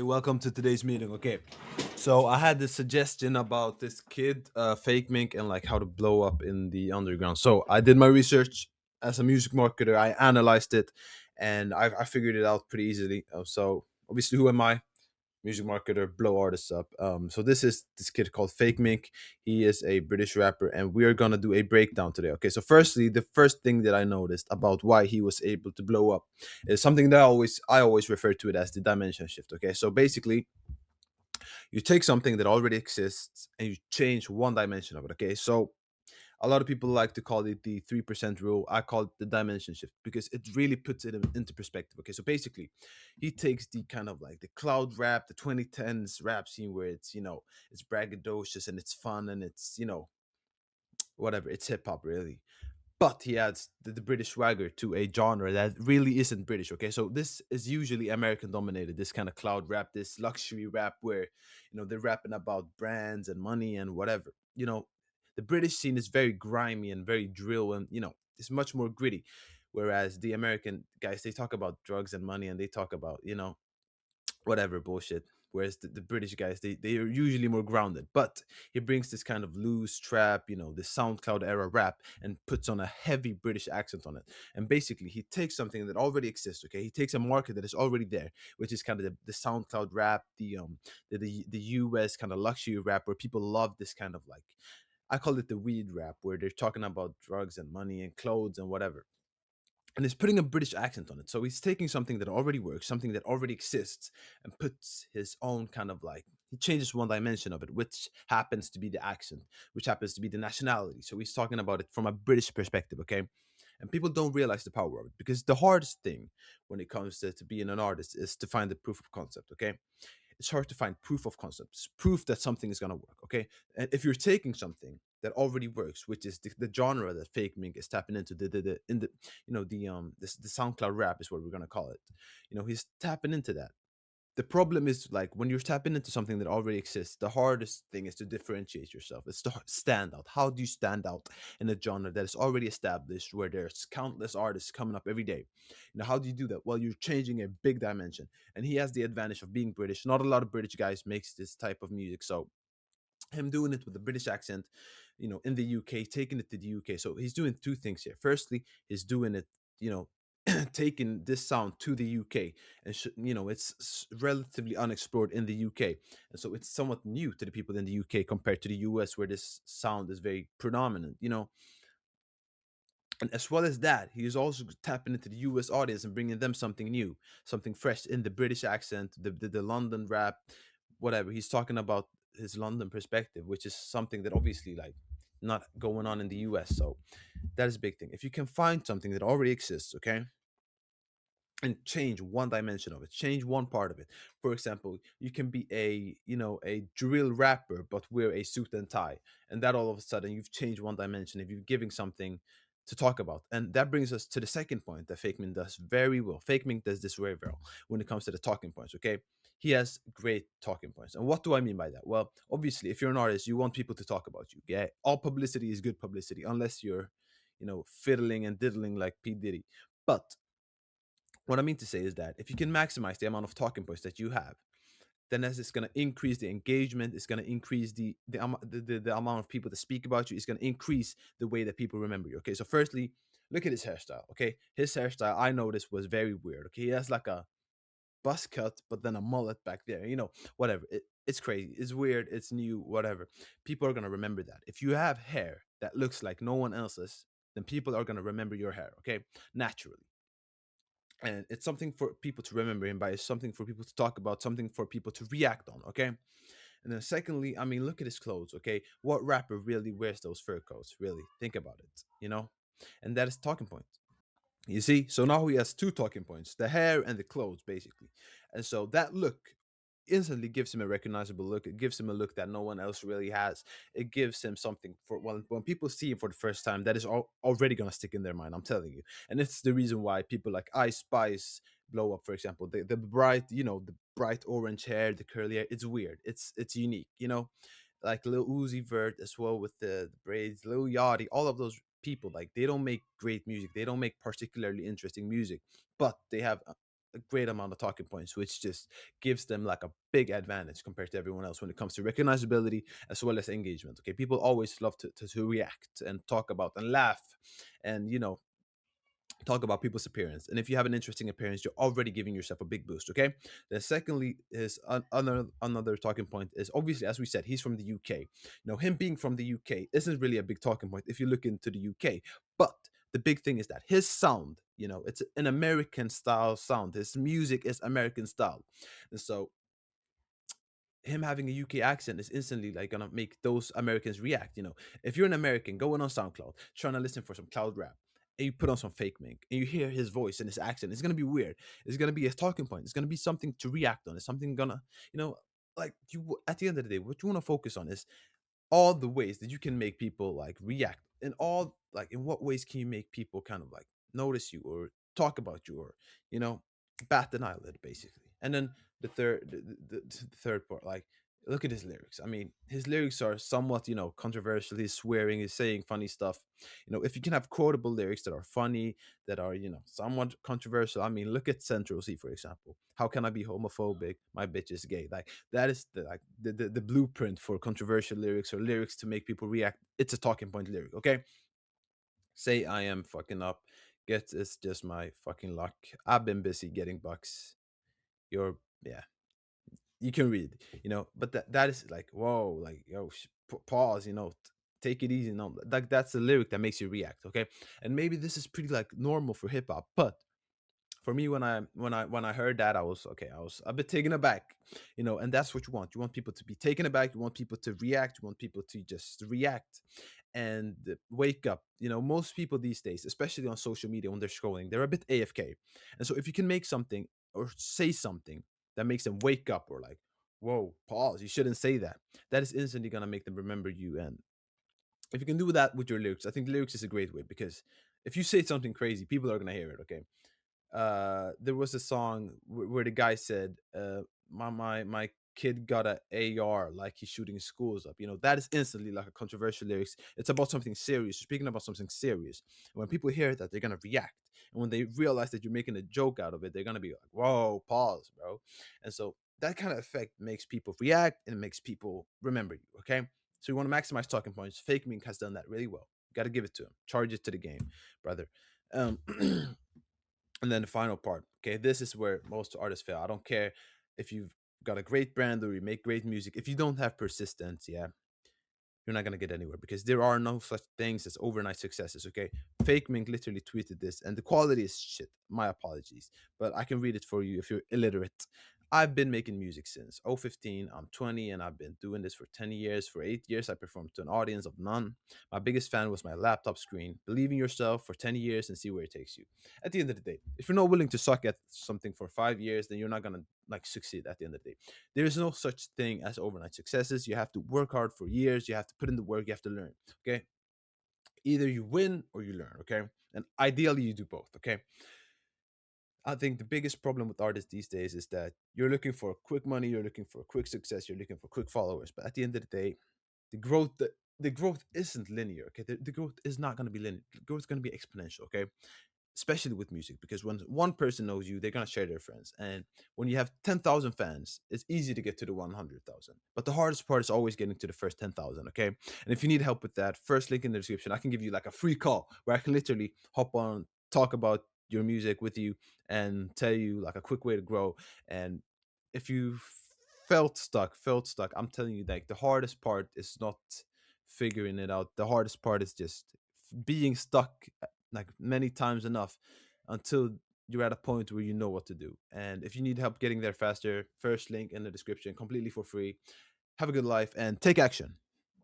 Welcome to today's meeting. Okay, so I had this suggestion about this kid, Fakemink, and like how to blow up in the underground. So I did my research as a music marketer. I analyzed it, and I figured it out pretty easily. So obviously, who am I? Music marketer, blow artists up. So this is this kid called Fakemink. He is a British rapper, and we are gonna do a breakdown today. Okay, so firstly, the first thing that I noticed about why he was able to blow up is something that I always refer to it as the dimension shift. Okay, so basically, you take something that already exists and you change one dimension of it. Okay, so a lot of people like to call it the 3% rule. I call it the dimension shift because it really puts it into perspective. Okay, so basically, he takes the kind of like the cloud rap, the 2010s rap scene where it's braggadocious and it's fun and it's whatever, it's hip hop really. But he adds the British swagger to a genre that really isn't British. Okay, so this is usually American dominated. This kind of cloud rap, this luxury rap, where they're rapping about brands and money and whatever. The British scene is very grimy and very drill, and it's much more gritty. Whereas the American guys, they talk about drugs and money, and they talk about whatever bullshit. Whereas the British guys, they are usually more grounded. But he brings this kind of loose trap, this SoundCloud era rap, and puts on a heavy British accent on it. And basically, he takes something that already exists. Okay, he takes a market that is already there, which is kind of the SoundCloud rap, the US kind of luxury rap, where people love this kind of like, I call it the weed rap, where they're talking about drugs and money and clothes and whatever, and he's putting a British accent on it. So he's taking something that already works, something that already exists, and puts his own kind of like, he changes one dimension of it, which happens to be the accent, which happens to be the nationality. So he's talking about it from a British perspective, okay? And people don't realize the power of it because the hardest thing when it comes to being an artist is to find the proof of concept, okay? It's hard to find proof of concepts, proof that something is going to work. Okay. And if you're taking something that already works, which is the genre that Fake Mink is tapping into, the in the the SoundCloud rap is what we're going to call it. He's tapping into that. The problem is, like, when you're tapping into something that already exists, the hardest thing is to differentiate yourself. It's to stand out. How do you stand out in a genre that is already established, where there's countless artists coming up every day? How do you do that? Well, you're changing a big dimension, and he has the advantage of being British. Not a lot of British guys makes this type of music, so him doing it with a British accent, in the UK, taking it to the UK. So he's doing two things here. Firstly, he's doing it, you know, taking this sound to the UK, and it's relatively unexplored in the UK, and so it's somewhat new to the people in the UK compared to the US, where this sound is very predominant. And as well as that, he is also tapping into the US audience and bringing them something new, something fresh in the British accent, the London rap, whatever. He's talking about his London perspective, which is something that obviously like not going on in the US. So that is a big thing. If you can find something that already exists, okay, and change one dimension of it, change one part of it. For example, you can be a drill rapper but wear a suit and tie, and that all of a sudden you've changed one dimension if you're giving something to talk about. And that brings us to the second point that Fakement does very well. Fakement does this very well when it comes to the talking points. Okay, he has great talking points. And what do I mean by that? Well, obviously, if you're an artist, you want people to talk about you. Yeah, all publicity is good publicity, unless you're fiddling and diddling like P Diddy. But what I mean to say is that if you can maximize the amount of talking points that you have, then as it's going to increase the engagement, it's going to increase the amount of people that speak about you. It's going to increase the way that people remember you. Okay, so firstly, look at his hairstyle. Okay, his hairstyle I noticed was very weird. Okay, he has like a buzz cut, but then a mullet back there. Whatever. It's crazy. It's weird. It's new. Whatever. People are going to remember that. If you have hair that looks like no one else's, then people are going to remember your hair. Okay, naturally, and it's something for people to remember him by. It's something for people to talk about, something for people to react on. Okay, and then secondly, I mean, look at his clothes. Okay, what rapper really wears those fur coats? Really think about it, and that is talking point. You see, so now he has two talking points: the hair and the clothes, basically. And so that look instantly gives him a recognizable look. It gives him a look that no one else really has. It gives him something for when people see him for the first time, that is already gonna stick in their mind. I'm telling you, and it's the reason why people like Ice Spice blow up. For example, the bright, the bright orange hair, the curly hair. It's weird. It's unique. Like Lil Uzi Vert as well with the braids, Lil Yachty, all of those people, like, they don't make great music. They don't make particularly interesting music, but they have a great amount of talking points, which just gives them like a big advantage compared to everyone else when it comes to recognizability as well as engagement. Okay, people always love to react and talk about and laugh and talk about people's appearance. And if you have an interesting appearance, you're already giving yourself a big boost. Okay. Then secondly is another talking point is obviously, as we said, he's from the UK. Him being from the UK isn't really a big talking point if you look into the UK. But the big thing is that his sound, it's an American style sound. His music is American style. And so him having a UK accent is instantly like gonna make those Americans react. If you're an American going on SoundCloud trying to listen for some cloud rap, and you put on some fake mink and you hear his voice and his accent, it's gonna be weird. It's gonna be a talking point. It's gonna be something to react on. It's something gonna, like you at the end of the day, what you want to focus on is all the ways that you can make people like react, and all like in what ways can you make people kind of like notice you or talk about you or you know bat an eyelid basically. And then the third part, like, look at his lyrics. I mean, his lyrics are somewhat controversial. He's swearing, he's saying funny stuff. If you can have quotable lyrics that are funny, that are somewhat controversial. I mean, look at Central C, for example. How can I be homophobic, my bitch is gay? Like, that is the blueprint for controversial lyrics or lyrics to make people react. It's a talking point lyric. Okay, say I am fucking up, get it's just my fucking luck, I've been busy getting bucks, you're, yeah, you can read, but that is like, whoa, like, yo, pause, take it easy. No, like, that's the lyric that makes you react. Okay, and maybe this is pretty like normal for hip-hop, but for me, when I heard that, I was okay. I was a bit taken aback, and that's what you want. You want people to be taken aback. You want people to react. You want people to just react and wake up. Most people these days, especially on social media when they're scrolling, they're a bit AFK. And so if you can make something or say something that makes them wake up or like, whoa, pause, you shouldn't say that. That is instantly gonna make them remember you. And if you can do that with your lyrics, I think lyrics is a great way, because if you say something crazy, people are gonna hear it. Okay, there was a song where the guy said, my kid got a AR, like he's shooting schools up. That is instantly like a controversial lyrics. It's about something serious. You're speaking about something serious. And when people hear that, they're gonna react. And when they realize that you're making a joke out of it, they're gonna be like, "Whoa, pause, bro." And so that kind of effect makes people react and it makes people remember you. Okay, so you want to maximize talking points. Fakemink has done that really well. Got to give it to him. Charge it to the game, brother. Um, And then the final part, okay, this is where most artists fail. I don't care if you've got a great brand or you make great music. If you don't have persistence, yeah, you're not gonna get anywhere, because there are no such things as overnight successes. Okay, Fake Mink literally tweeted this, and the quality is shit. My apologies, but I can read it for you if you're illiterate. I've been making music since 015. I'm 20, and I've been doing this for 10 years. For 8 years, I performed to an audience of none. My biggest fan was my laptop screen. Believe in yourself for 10 years and see where it takes you. At the end of the day, if you're not willing to suck at something for 5 years, then you're not gonna like succeed at the end of the day. There's no such thing as overnight successes. You have to work hard for years. You have to put in the work. You have to learn. Okay. Either you win or you learn. Okay. And ideally, you do both. Okay. I think the biggest problem with artists these days is that you're looking for quick money, you're looking for quick success, you're looking for quick followers. But at the end of the day, the growth isn't linear. Okay. The growth is not going to be linear. The growth is going to be exponential. Okay, especially with music, because when one person knows you, they're going to share their friends. And when you have 10,000 fans, it's easy to get to the 100,000, but the hardest part is always getting to the first 10,000. Okay, and if you need help with that, first link in the description, I can give you like a free call where I can literally hop on, talk about your music with you, and tell you like a quick way to grow. And if you felt stuck, I'm telling you, like, the hardest part is not figuring it out. The hardest part is just being stuck like many times enough until you're at a point where you know what to do. And if you need help getting there faster, first link in the description, completely for free. Have a good life and take action.